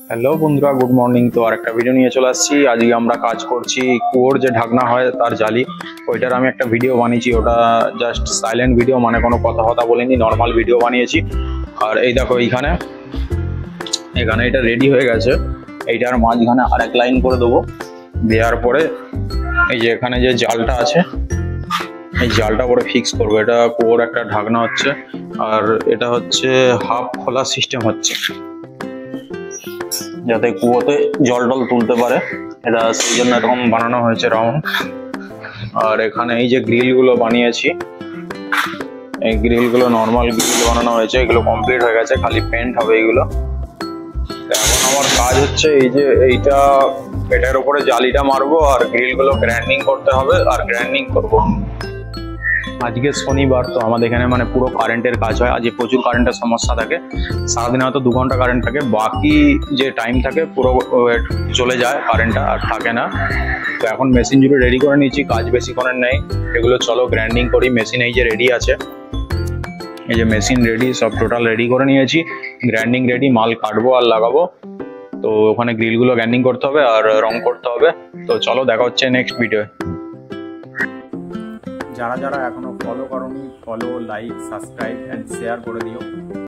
Hello বন্ধুরা, good morning. তো আর একটা ভিডিও নিয়ে চলে আসছি। আজকে আমরা কাজ করছি কুয়োর যে ঢাকনা হয় তার জালি, ওইটার আমি একটা ভিডিও বানিয়েছি। ওটা জাস্ট সাইলেন্ট ভিডিও, মানে কোনো কথা বলিনি, নর্মাল ভিডিও বানিয়েছি। আর এই দেখো এখানে এটা রেডি হয়ে গেছে। এইটার মাঝখানে আর এক লাইন করে দেবো। দেওয়ার পরে এই যে এখানে যে জালটা আছে, এই জালটা করে ফিক্স করবো। এটা কুয়োর একটা ঢাকনা হচ্ছে, আর এটা হচ্ছে হাফ খোলা সিস্টেম হচ্ছে, যাতে কুয়োতে জল টল তুলতে পারে। এটা সেই জন্য এরকম বানানো হয়েছে রাউন্ড। আর এখানে এই যে গ্রিল গুলো বানিয়েছি, এই গ্রিল গুলো নর্মাল গ্রিল বানানো হয়েছে। এগুলো কমপ্লিট হয়ে গেছে, খালি পেন্ট হবে এগুলো। এখন আমার কাজ হচ্ছে এই যে এটার উপরে জালিটা মারবো, আর গ্রিল গুলো গ্রাইন্ডিং করতে হবে, আর গ্রাইন্ডিং করবো। আজকে শনিবার, তো আমাদের এখানে মানে পুরো কারেন্টের কাজ হয়। আজকে প্রচুর কারেন্টের সমস্যা থাকে। সারাদিনে হয়তো 2 ঘন্টা কারেন্ট থাকে, বাকি যে টাইম থাকে পুরো চলে যায় কারেন্টটা, আর থাকে না। তো এখন মেশিন জুড়ে রেডি করে নিয়েছি, কাজ বেশি করে নেই। এগুলো চলো গ্রাইন্ডিং করি। মেশিন এই যে রেডি আছে, এই যে মেশিন রেডি, সব টোটাল রেডি করে নিয়েছি। গ্রাইন্ডিং রেডি, মাল কাটবো আর লাগাবো। তো ওখানে গ্রিলগুলো গ্রাইন্ডিং করতে হবে আর রং করতে হবে। তো চলো, দেখা হচ্ছে নেক্সট ভিডিও। যারা যারা এখনো ফলো করোনি, follow, like, subscribe and share করে দিও।